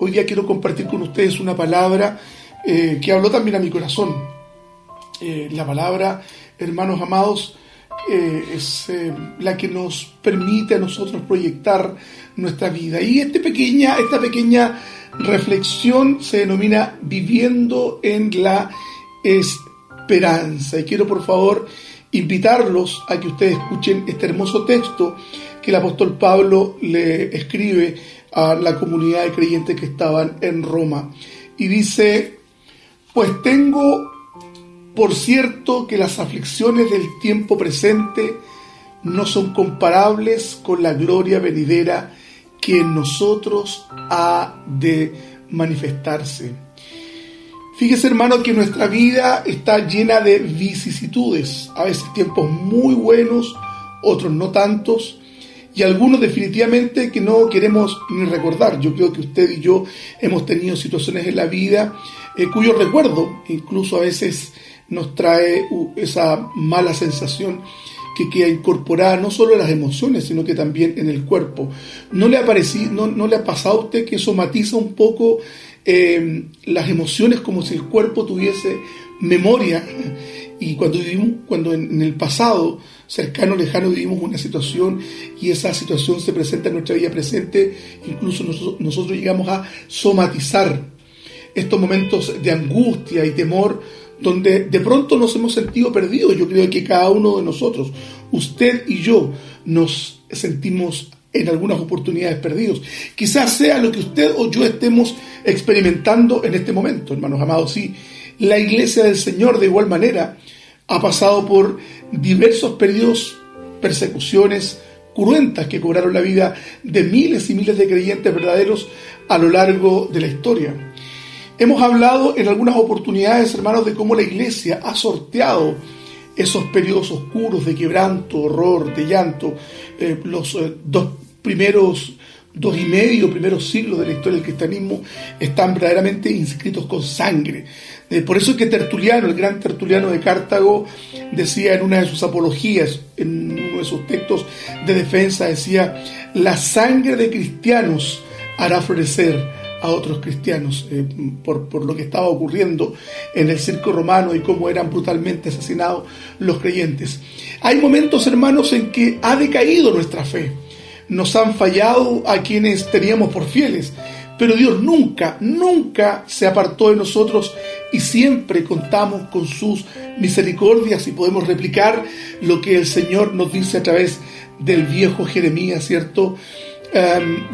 Hoy día quiero compartir con ustedes una palabra que habló también a mi corazón. La palabra, hermanos amados, es la que nos permite a nosotros proyectar nuestra vida. Y esta pequeña reflexión se denomina Viviendo en la Esperanza. Y quiero, por favor, invitarlos a que ustedes escuchen este hermoso texto que el apóstol Pablo le escribe a la comunidad de creyentes que estaban en Roma. Y dice: pues tengo por cierto que las aflicciones del tiempo presente no son comparables con la gloria venidera que en nosotros ha de manifestarse. Fíjese, hermano, que nuestra vida está llena de vicisitudes, a veces tiempos muy buenos, otros no tantos, y algunos definitivamente que no queremos ni recordar. Yo creo que usted y yo hemos tenido situaciones en la vida cuyo recuerdo incluso a veces nos trae esa mala sensación que queda incorporada no solo en las emociones, sino que también en el cuerpo. ¿No le ha pasado a usted que somatiza un poco las emociones como si el cuerpo tuviese memoria? Y cuando en el pasado cercano, lejano, vivimos una situación y esa situación se presenta en nuestra vida presente, incluso nosotros llegamos a somatizar estos momentos de angustia y temor, donde de pronto nos hemos sentido perdidos. Yo creo que cada uno de nosotros, usted y yo, nos sentimos en algunas oportunidades perdidos. Quizás sea lo que usted o yo estemos experimentando en este momento, hermanos amados. Sí, la iglesia del Señor de igual manera ha pasado por diversos periodos, persecuciones cruentas que cobraron la vida de miles y miles de creyentes verdaderos a lo largo de la historia. Hemos hablado en algunas oportunidades, hermanos, de cómo la iglesia ha sorteado esos periodos oscuros de quebranto, horror, de llanto, los dos y medio primeros siglos de la historia del cristianismo están verdaderamente inscritos con sangre. Por eso es que Tertuliano, el gran Tertuliano de Cartago, decía en una de sus apologías, en uno de sus textos de defensa, decía: la sangre de cristianos hará florecer a otros cristianos, por lo que estaba ocurriendo en el circo romano y cómo eran brutalmente asesinados los creyentes. Hay momentos, hermanos, en que ha decaído nuestra fe. Nos han fallado a quienes teníamos por fieles, pero Dios nunca se apartó de nosotros y siempre contamos con sus misericordias y podemos replicar lo que el Señor nos dice a través del viejo Jeremías, ¿cierto?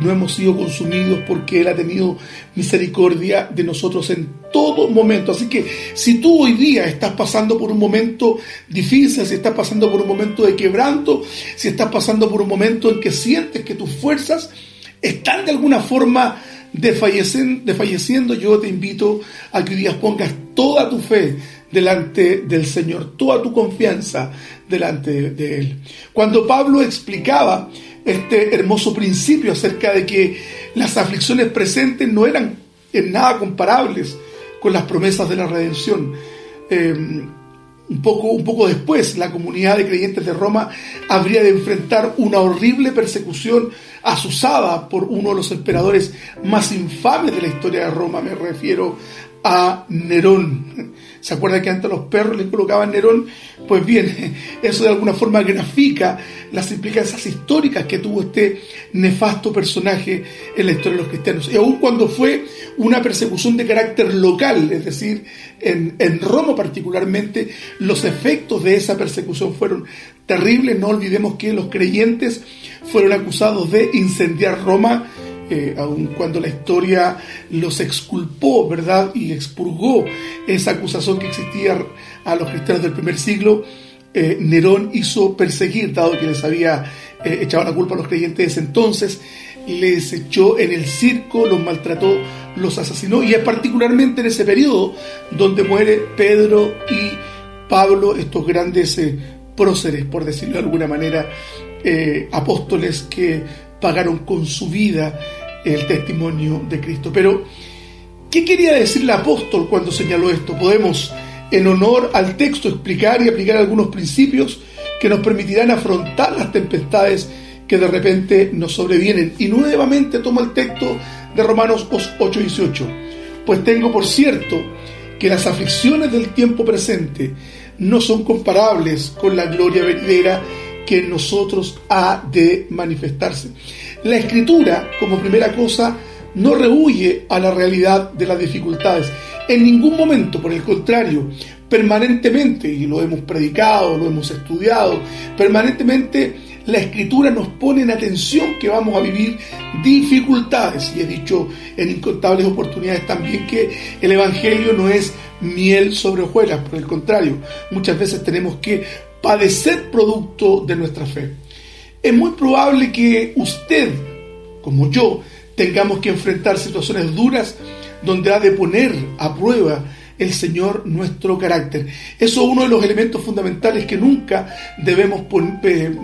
No hemos sido consumidos porque Él ha tenido misericordia de nosotros en todo momento. Así que si tú hoy día estás pasando por un momento difícil, si estás pasando por un momento de quebranto, si estás pasando por un momento en que sientes que tus fuerzas están de alguna forma desfalleciendo, yo te invito a que hoy día pongas toda tu fe delante del Señor, toda tu confianza delante de Él. Cuando Pablo explicaba este hermoso principio acerca de que las aflicciones presentes no eran en nada comparables con las promesas de la redención, un poco después la comunidad de creyentes de Roma habría de enfrentar una horrible persecución azuzada por uno de los emperadores más infames de la historia de Roma. Me refiero a Nerón. ¿Se acuerda que antes a los perros les colocaban Nerón? Pues bien, eso de alguna forma grafica las implicancias históricas que tuvo este nefasto personaje en la historia de los cristianos. Y aun cuando fue una persecución de carácter local, es decir, en Roma particularmente, los efectos de esa persecución fueron terribles. No olvidemos que los creyentes fueron acusados de incendiar Roma, aun cuando la historia los exculpó, ¿verdad?, y expurgó esa acusación que existía a los cristianos del primer siglo. Nerón hizo perseguir, dado que les había echado la culpa a los creyentes de ese entonces, les echó en el circo, los maltrató, los asesinó, y es particularmente en ese periodo donde muere Pedro y Pablo, estos grandes próceres, por decirlo de alguna manera, apóstoles que pagaron con su vida el testimonio de Cristo. Pero, ¿qué quería decir el apóstol cuando señaló esto? Podemos, en honor al texto, explicar y aplicar algunos principios que nos permitirán afrontar las tempestades que de repente nos sobrevienen. Y nuevamente tomo el texto de Romanos 8:18. Pues tengo por cierto que las aflicciones del tiempo presente no son comparables con la gloria venidera que en nosotros ha de manifestarse. La Escritura, como primera cosa, no rehúye a la realidad de las dificultades en ningún momento. Por el contrario, permanentemente, y lo hemos predicado, lo hemos estudiado, permanentemente la Escritura nos pone en atención que vamos a vivir dificultades, y he dicho en incontables oportunidades también que el Evangelio no es miel sobre hojuelas. Por el contrario, muchas veces tenemos que padecer producto de nuestra fe. Es muy probable que usted, como yo, tengamos que enfrentar situaciones duras donde ha de poner a prueba el Señor nuestro carácter. Eso es uno de los elementos fundamentales que nunca debemos poner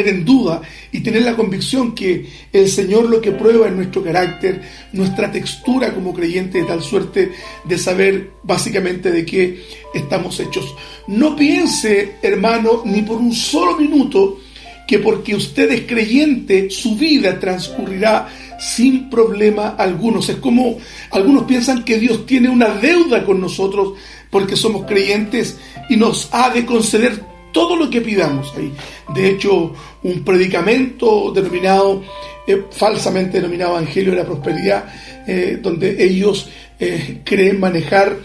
en duda, y tener la convicción que el Señor lo que prueba es nuestro carácter, nuestra textura como creyente, de tal suerte de saber básicamente de qué estamos hechos. No piense, hermano, ni por un solo minuto que porque usted es creyente su vida transcurrirá sin problema algunos. Es como algunos piensan que Dios tiene una deuda con nosotros porque somos creyentes y nos ha de conceder todo lo que pidamos. De hecho, un predicamento denominado, falsamente denominado Evangelio de la Prosperidad, donde ellos creen manejar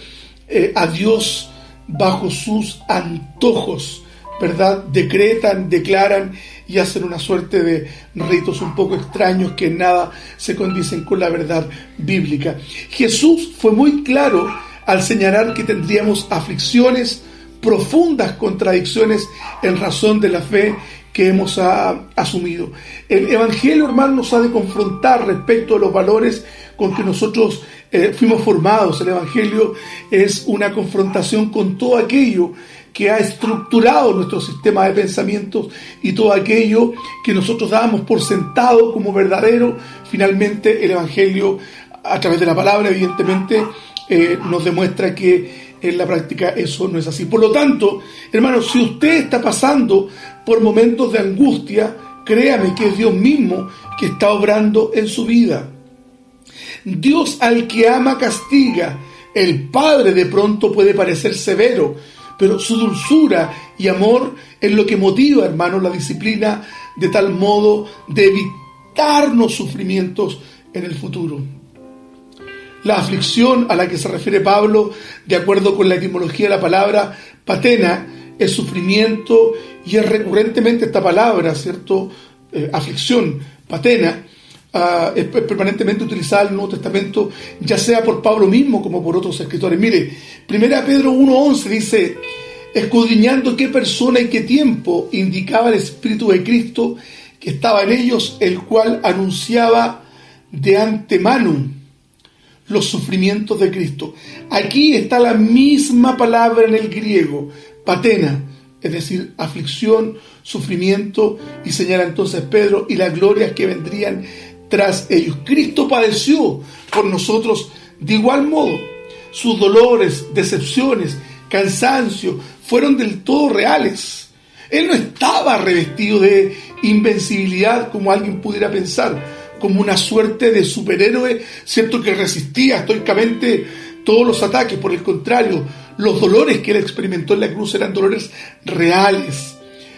a Dios bajo sus antojos, ¿verdad? Decretan, declaran y hacen una suerte de ritos un poco extraños que en nada se condicen con la verdad bíblica. Jesús fue muy claro al señalar que tendríamos aflicciones, profundas contradicciones en razón de la fe que hemos asumido. El Evangelio, hermano, nos ha de confrontar respecto a los valores con que nosotros fuimos formados. El Evangelio es una confrontación con todo aquello que ha estructurado nuestro sistema de pensamientos y todo aquello que nosotros dábamos por sentado como verdadero. Finalmente, el Evangelio, a través de la palabra, evidentemente, nos demuestra que en la práctica eso no es así. Por lo tanto, hermano, si usted está pasando por momentos de angustia, créame que es Dios mismo que está obrando en su vida. Dios al que ama castiga. El Padre de pronto puede parecer severo, pero su dulzura y amor es lo que motiva, hermano, la disciplina, de tal modo de evitarnos sufrimientos en el futuro. La aflicción a la que se refiere Pablo, de acuerdo con la etimología de la palabra patena, es sufrimiento, y es recurrentemente esta palabra, ¿cierto? Aflicción, patena, es permanentemente utilizada en el Nuevo Testamento, ya sea por Pablo mismo como por otros escritores. Mire, 1 Pedro 1:11 dice: escudriñando qué persona y qué tiempo indicaba el Espíritu de Cristo que estaba en ellos, el cual anunciaba de antemano los sufrimientos de Cristo. Aquí está la misma palabra en el griego, patena, es decir, aflicción, sufrimiento, y señala entonces Pedro, y las glorias que vendrían tras ellos. Cristo padeció por nosotros de igual modo. Sus dolores, decepciones, cansancio fueron del todo reales. Él no estaba revestido de invencibilidad como alguien pudiera pensar, como una suerte de superhéroe, cierto, que resistía estoicamente todos los ataques. Por el contrario, los dolores que él experimentó en la cruz eran dolores reales.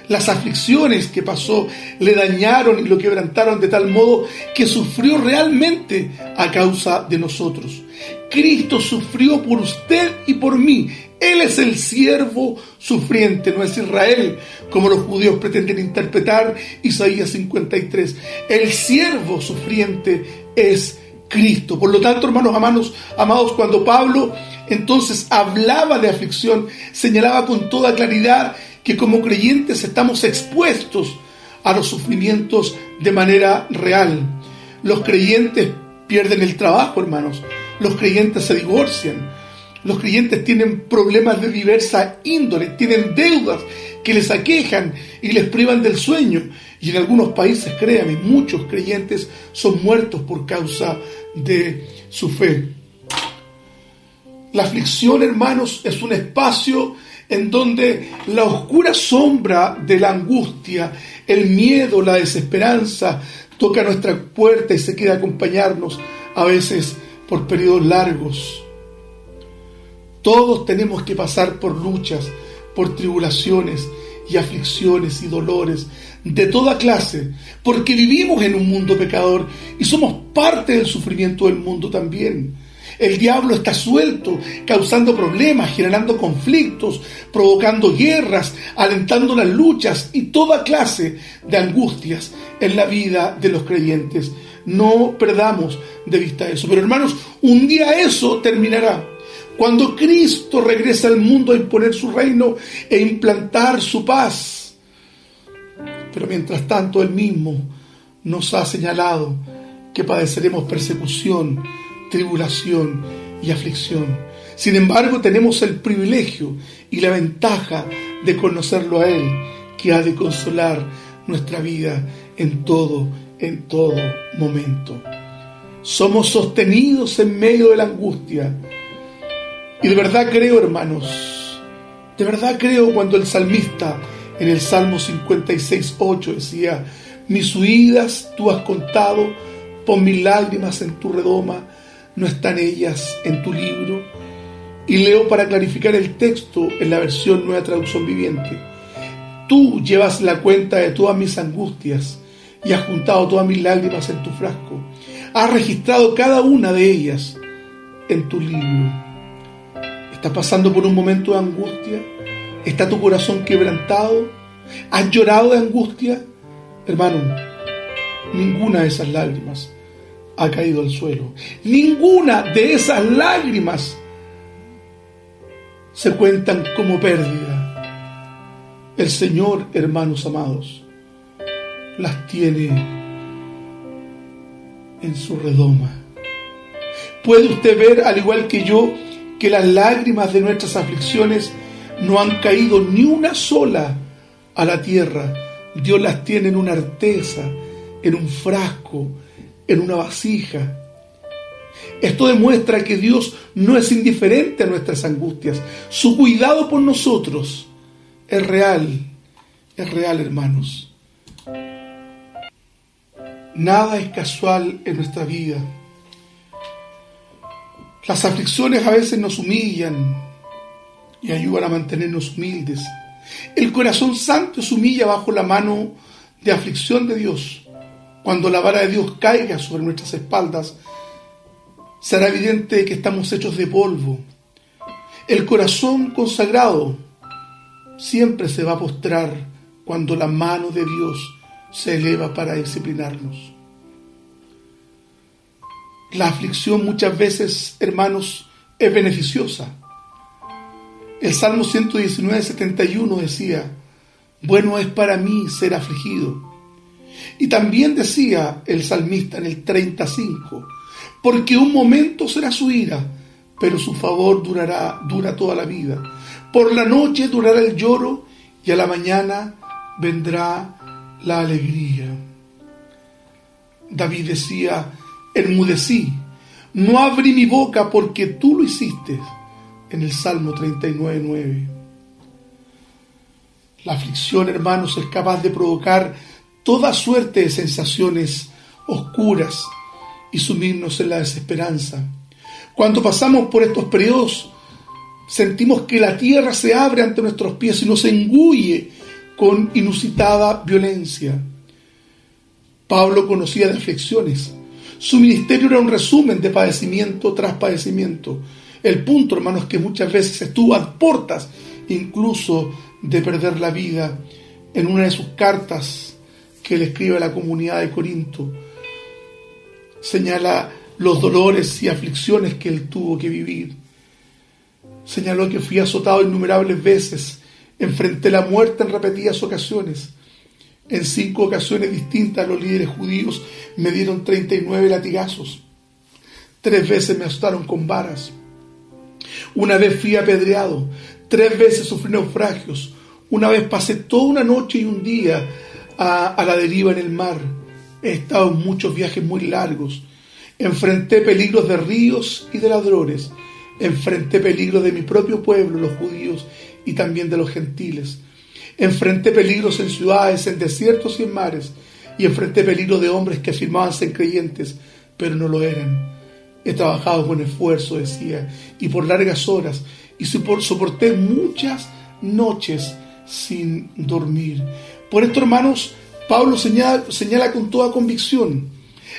Las aflicciones que pasó le dañaron y lo quebrantaron de tal modo que sufrió realmente a causa de nosotros. Cristo sufrió por usted y por mí. Él es el siervo sufriente, no es Israel, como los judíos pretenden interpretar Isaías 53. El siervo sufriente es Cristo. Por lo tanto, hermanos amados, cuando Pablo entonces hablaba de aflicción, señalaba con toda claridad que como creyentes estamos expuestos a los sufrimientos de manera real. Los creyentes pierden el trabajo, hermanos. Los creyentes se divorcian. Los creyentes tienen problemas de diversa índole, tienen deudas que les aquejan y les privan del sueño. Y en algunos países, créanme, muchos creyentes son muertos por causa de su fe. La aflicción, hermanos, es un espacio en donde la oscura sombra de la angustia, el miedo, la desesperanza, toca nuestra puerta y se queda a acompañarnos, a veces por periodos largos. Todos tenemos que pasar por luchas, por tribulaciones y aflicciones y dolores de toda clase, porque vivimos en un mundo pecador y somos parte del sufrimiento del mundo también. El diablo está suelto, causando problemas, generando conflictos, provocando guerras, alentando las luchas y toda clase de angustias en la vida de los creyentes. No perdamos de vista eso. Pero hermanos, un día eso terminará. Cuando Cristo regrese al mundo a imponer su reino e implantar su paz. Pero mientras tanto, Él mismo nos ha señalado que padeceremos persecución, tribulación y aflicción. Sin embargo, tenemos el privilegio y la ventaja de conocerlo a Él, que ha de consolar nuestra vida en todo momento. Somos sostenidos en medio de la angustia. Y de verdad creo, hermanos, de verdad creo cuando el salmista en el Salmo 56:8 decía: mis huidas tú has contado, pon mis lágrimas en tu redoma, ¿no están ellas en tu libro? Y leo para clarificar el texto en la versión Nueva Traducción Viviente: tú llevas la cuenta de todas mis angustias y has juntado todas mis lágrimas en tu frasco. Has registrado cada una de ellas en tu libro. ¿Estás pasando por un momento de angustia? ¿Está tu corazón quebrantado? ¿Has llorado de angustia? Hermano, ninguna de esas lágrimas ha caído al suelo. Ninguna de esas lágrimas se cuentan como pérdida. El Señor, hermanos amados, las tiene en su redoma. ¿Puede usted ver, al igual que yo, que las lágrimas de nuestras aflicciones no han caído ni una sola a la tierra? Dios las tiene en una artesa, en un frasco, en una vasija. Esto demuestra que Dios no es indiferente a nuestras angustias. Su cuidado por nosotros es real, hermanos. Nada es casual en nuestra vida. Las aflicciones a veces nos humillan y ayudan a mantenernos humildes. El corazón santo se humilla bajo la mano de aflicción de Dios. Cuando la vara de Dios caiga sobre nuestras espaldas, será evidente que estamos hechos de polvo. El corazón consagrado siempre se va a postrar cuando la mano de Dios se eleva para disciplinarnos. La aflicción muchas veces, hermanos, es beneficiosa. El Salmo 119:71 decía: bueno es para mí ser afligido. Y también decía el salmista en el 35: porque un momento será su ira, pero su favor dura toda la vida. Por la noche durará el lloro y a la mañana vendrá la alegría. David decía: enmudecí, no abrí mi boca porque tú lo hiciste, en el Salmo 39:9. La aflicción, hermanos, es capaz de provocar toda suerte de sensaciones oscuras y sumirnos en la desesperanza. Cuando pasamos por estos periodos, sentimos que la tierra se abre ante nuestros pies y nos engulle con inusitada violencia. Pablo conocía de aflicciones. Su ministerio era un resumen de padecimiento tras padecimiento. El punto, hermanos, es que muchas veces estuvo a puertas incluso de perder la vida. En una de sus cartas que le escribe a la comunidad de Corinto, señala los dolores y aflicciones que él tuvo que vivir. Señaló que fui azotado innumerables veces, enfrenté la muerte en repetidas ocasiones. En 5 ocasiones distintas los líderes judíos me dieron 39 latigazos. 3 veces me azotaron con varas. Una vez fui apedreado. 3 veces sufrí naufragios. Una vez pasé toda una noche y un día a la deriva en el mar. He estado en muchos viajes muy largos. Enfrenté peligros de ríos y de ladrones. Enfrenté peligros de mi propio pueblo, los judíos, y también de los gentiles. Enfrenté peligros en ciudades, en desiertos y en mares. y enfrenté peligro de hombres que afirmaban ser creyentes, pero no lo eran. He trabajado con esfuerzo, decía, y por largas horas, y soporté muchas noches sin dormir. Por esto, hermanos, Pablo señala con toda convicción: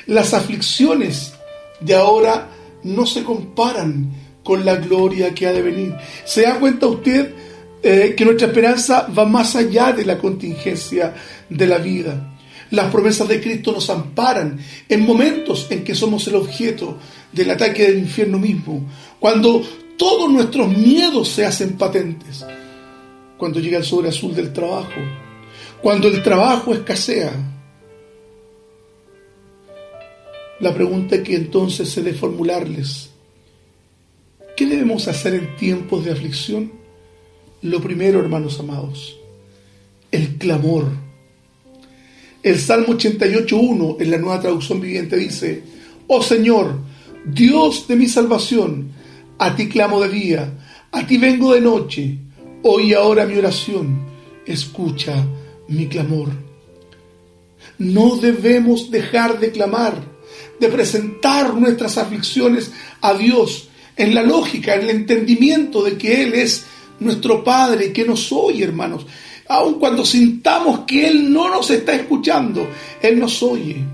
las aflicciones de ahora no se comparan con la gloria que ha de venir. ¿Se da cuenta usted que nuestra esperanza va más allá de la contingencia de la vida? Las promesas de Cristo nos amparan en momentos en que somos el objeto del ataque del infierno mismo, cuando todos nuestros miedos se hacen patentes, cuando llega el sobre azul del trabajo, cuando el trabajo escasea. La pregunta que entonces se debe formularles: ¿qué debemos hacer en tiempos de aflicción? Lo primero, hermanos amados, el clamor. El Salmo 88:1 en la Nueva Traducción Viviente dice: Oh Señor, Dios de mi salvación, a ti clamo de día, a ti vengo de noche, oye ahora mi oración, escucha mi clamor. No debemos dejar de clamar, de presentar nuestras aflicciones a Dios en la lógica, en el entendimiento de que Él es nuestro Padre y que nos oye, hermanos. Aun cuando sintamos que Él no nos está escuchando, Él nos oye.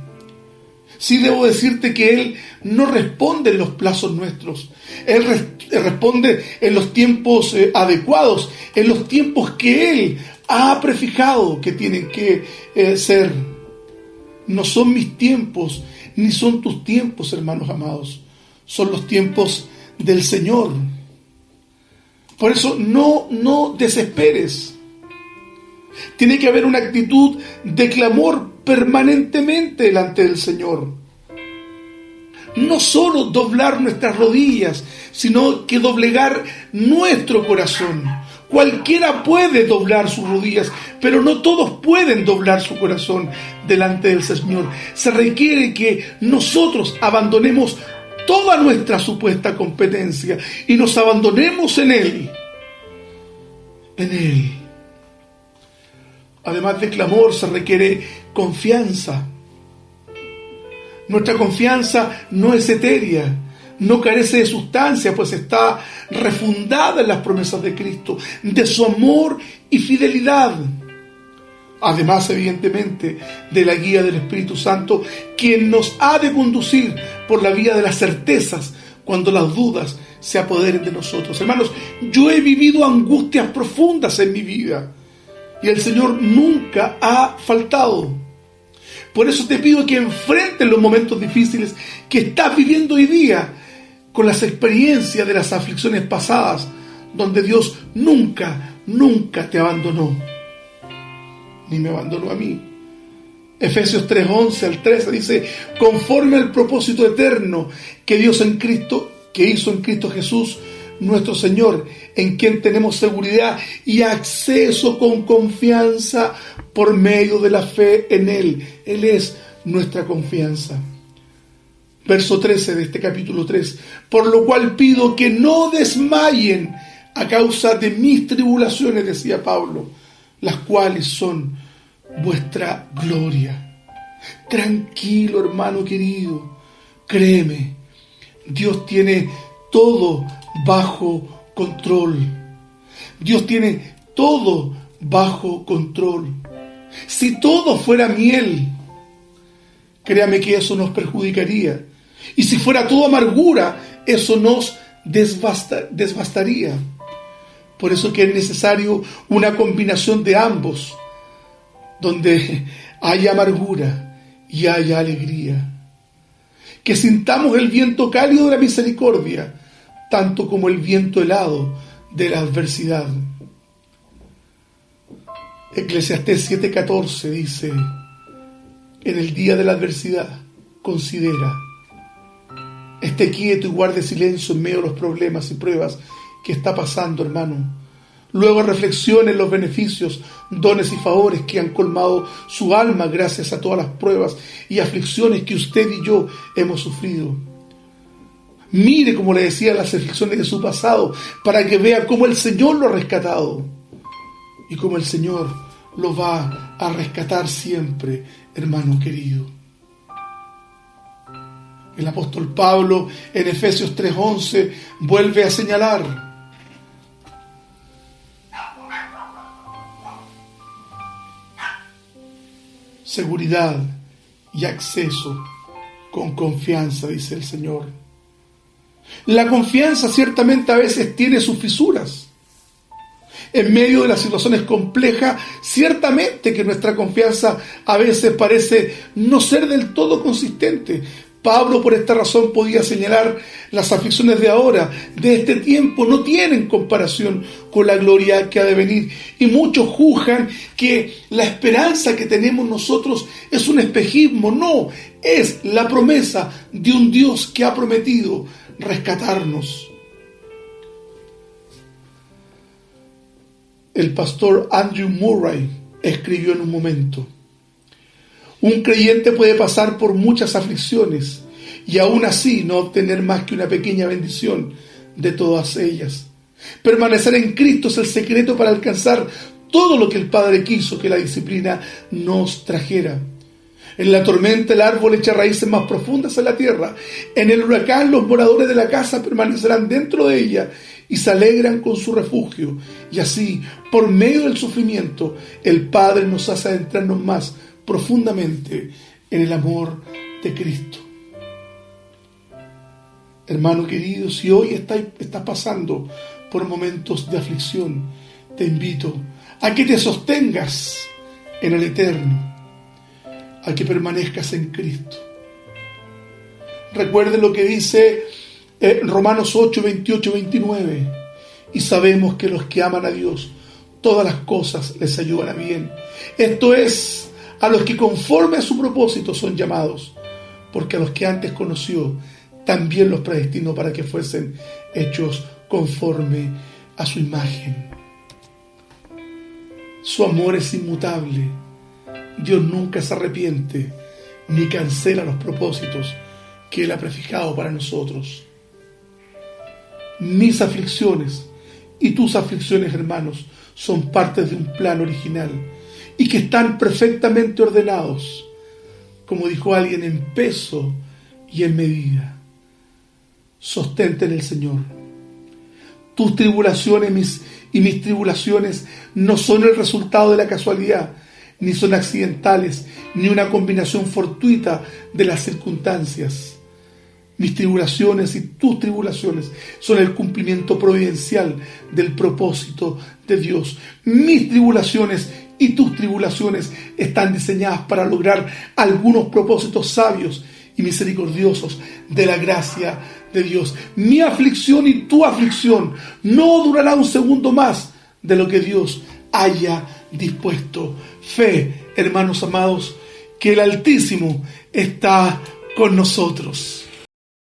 Sí debo decirte que Él no responde en los plazos nuestros. Él responde en los tiempos adecuados, en los tiempos que Él ha prefijado que tienen que ser. No son mis tiempos, ni son tus tiempos, hermanos amados. Son los tiempos del Señor. Por eso no desesperes. Tiene que haber una actitud de clamor permanentemente delante del Señor. No solo doblar nuestras rodillas, sino que doblegar nuestro corazón. Cualquiera puede doblar sus rodillas, pero no todos pueden doblar su corazón delante del Señor. Se requiere que nosotros abandonemos toda nuestra supuesta competencia y nos abandonemos en Él. En Él. Además de clamor, se requiere confianza. Nuestra confianza no es etérea, no carece de sustancia, pues está refundada en las promesas de Cristo, de su amor y fidelidad. Además, evidentemente, de la guía del Espíritu Santo, quien nos ha de conducir por la vía de las certezas cuando las dudas se apoderen de nosotros. Hermanos, yo he vivido angustias profundas en mi vida y el Señor nunca ha faltado. Por eso te pido que enfrentes los momentos difíciles que estás viviendo hoy día con las experiencias de las aflicciones pasadas, donde Dios nunca te abandonó, ni me abandonó a mí. Efesios 3:11 al 13 dice: conforme al propósito eterno que hizo en Cristo Jesús, nuestro Señor, en quien tenemos seguridad y acceso con confianza por medio de la fe en Él. Él es nuestra confianza. Verso 13 de este capítulo 3. Por lo cual pido que no desmayen a causa de mis tribulaciones, decía Pablo, las cuales son vuestra gloria. Tranquilo, hermano querido, créeme, Dios tiene todo bajo control. Dios tiene todo bajo control. Si todo fuera miel, créame que eso nos perjudicaría. Y si fuera todo amargura, eso nos desbastaría. Por eso que es necesario una combinación de ambos, donde haya amargura y haya alegría. Que sintamos el viento cálido de la misericordia, tanto como el viento helado de la adversidad. Eclesiastés 7:14 dice: en el día de la adversidad, considera, esté quieto y guarde silencio en medio de los problemas y pruebas que está pasando, hermano. Luego reflexione en los beneficios, dones y favores que han colmado su alma gracias a todas las pruebas y aflicciones que usted y yo hemos sufrido. Mire, como le decía, las aflicciones de su pasado, para que vea cómo el Señor lo ha rescatado y cómo el Señor lo va a rescatar siempre hermano querido. El apóstol Pablo en Efesios 3:11 vuelve a señalar: seguridad y acceso con confianza, dice el Señor. La confianza ciertamente a veces tiene sus fisuras. En medio de las situaciones complejas, ciertamente que nuestra confianza a veces parece no ser del todo consistente. Pablo por esta razón podía señalar: las aflicciones de ahora, de este tiempo, no tienen comparación con la gloria que ha de venir. Y muchos juzgan que la esperanza que tenemos nosotros es un espejismo. No, es la promesa de un Dios que ha prometido rescatarnos. El pastor Andrew Murray escribió en un momento: un creyente puede pasar por muchas aflicciones y aún así no obtener más que una pequeña bendición de todas ellas. Permanecer en Cristo es el secreto para alcanzar todo lo que el Padre quiso que la disciplina nos trajera. En la tormenta el árbol echa raíces más profundas en la tierra. En el huracán los moradores de la casa permanecerán dentro de ella y se alegran con su refugio. Y así, por medio del sufrimiento, el Padre nos hace adentrarnos más profundamente en el amor de Cristo. Hermano querido, si hoy estás pasando por momentos de aflicción, te invito a que te sostengas en el eterno, a que permanezcas en Cristo. Recuerden lo que dice Romanos 8, 28, 29. Y sabemos que los que aman a Dios, todas las cosas les ayudan a bien. Esto es, a los que conforme a su propósito son llamados, porque a los que antes conoció, también los predestinó para que fuesen hechos conforme a su imagen. Su amor es inmutable. Dios nunca se arrepiente ni cancela los propósitos que Él ha prefijado para nosotros. Mis aflicciones y tus aflicciones, hermanos, son partes de un plan original y que están perfectamente ordenados, como dijo alguien, en peso y en medida. Sostente en el Señor. Tus tribulaciones y mis tribulaciones no son el resultado de la casualidad, ni son accidentales, ni una combinación fortuita de las circunstancias. Mis tribulaciones y tus tribulaciones son el cumplimiento providencial del propósito de Dios. Mis tribulaciones y tus tribulaciones están diseñadas para lograr algunos propósitos sabios y misericordiosos de la gracia de Dios. Mi aflicción y tu aflicción no durará un segundo más de lo que Dios haya dispuesto. Fe, hermanos amados, que el Altísimo está con nosotros.